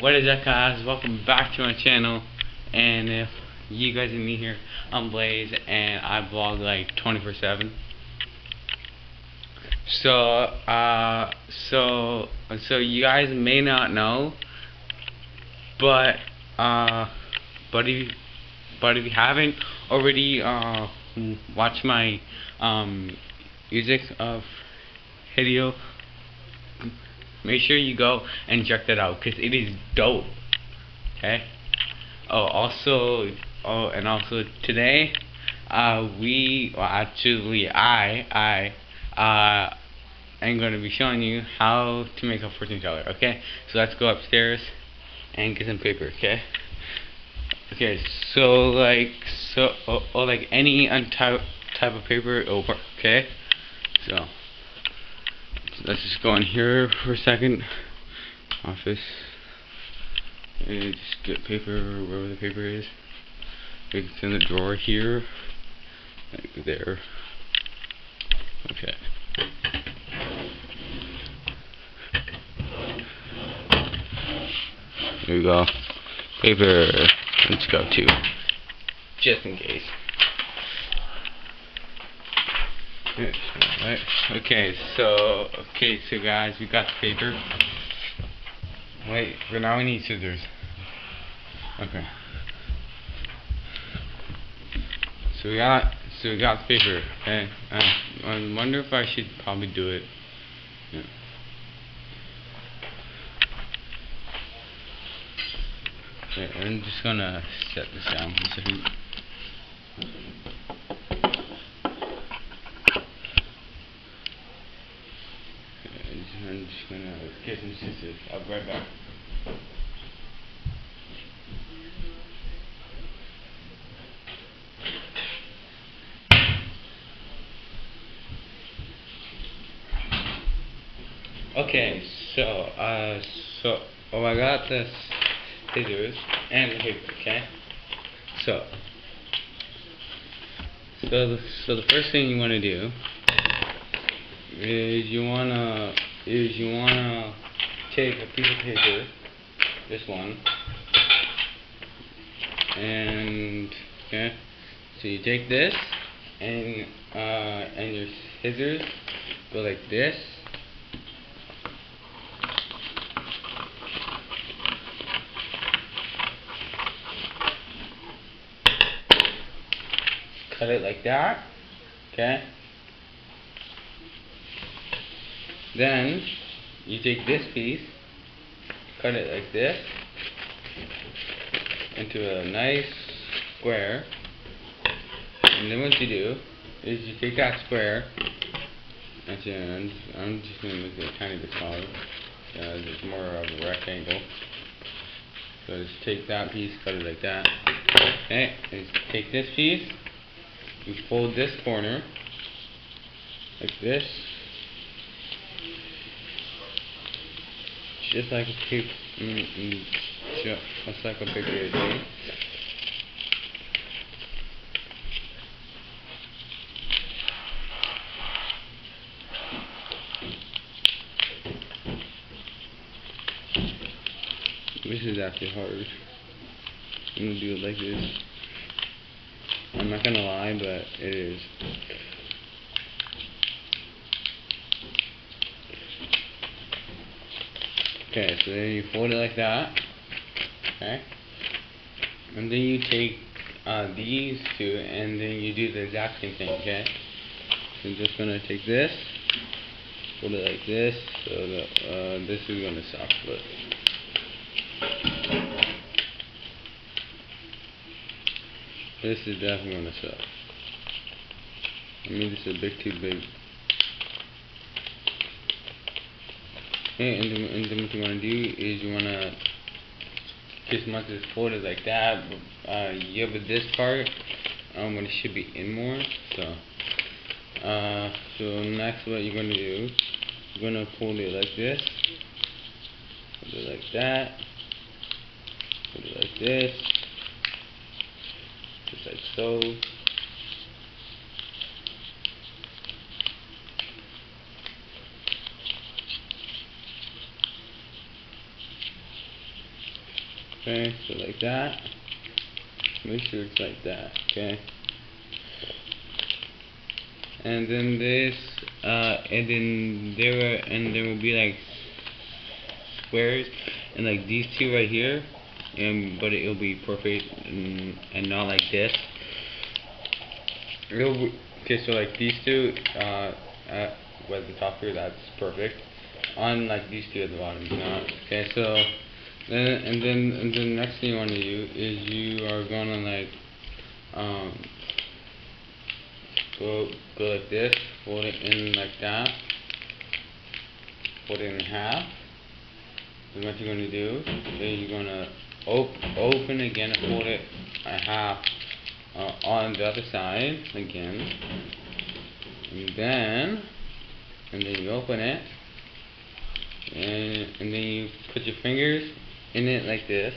What is up, guys? Welcome back to my channel. And if you guys are new here, I'm Blaze and I vlog like 24/7. So you guys may not know, but if you haven't already watched my music of video, make sure you go and check that out because it is dope. Okay. Also today, I am going to be showing you how to make a fortune teller. Okay. So let's go upstairs and get some paper. Okay. Okay. So like any type of paper, it'll work. Okay. So let's just go in here for a second. Office. And just get paper wherever the paper is. It's in the drawer here. Like there. Okay. There we go. Paper. Let's go too. Just in case. Alright. Okay, so guys, we got the paper. Wait, but now we need scissors. Okay. So we got the paper. Okay. I wonder if I should probably do it. Yeah. Okay, I'm just gonna set this down for a second. I'm just gonna get some scissors. I'll be right back. Okay, so I got the scissors and the paper. Okay, so the first thing you want to do is you wanna take a piece of paper, this one, and okay, so you take this and your scissors go like this. Cut it like that, okay? Then you take this piece, cut it like this into a nice square, and then what you do is you take that square, and I'm just going to make it a tiny bit smaller, it's more of a rectangle. So just take that piece, cut it like that. Okay, and take this piece, you fold this corner like this, just like a paper, just like a paper thing. This is actually hard. I'm gonna do it like this. I'm not gonna lie, but it is. Okay, so then you fold it like that. Okay, and then you take these two, and then you do the exact same thing. Okay, so I'm just gonna take this, fold it like this, so that this is gonna suck, but. This is definitely gonna suck. I mean, this is a bit too big. Okay, and then what you wanna do is you wanna just once it's folded like that, you have this part when it should be in more. So next, what you're gonna do, you're gonna fold it like this, fold it like that, fold it like this. Just like so. Okay, so like that. Make sure it's like that, okay? And then this, and then there will be like squares, and like these two right here, but it'll be perfect and not like this. Okay, so like these two, at the top here, that's perfect. On like these two at the bottom, it's not. Okay, so and then the next thing you want to do is you are gonna like go like this, fold it in like that, fold it in half. Then what you're gonna do is you're gonna open again and fold it in half on the other side again, and then you open it, and then you put your fingers in it like this.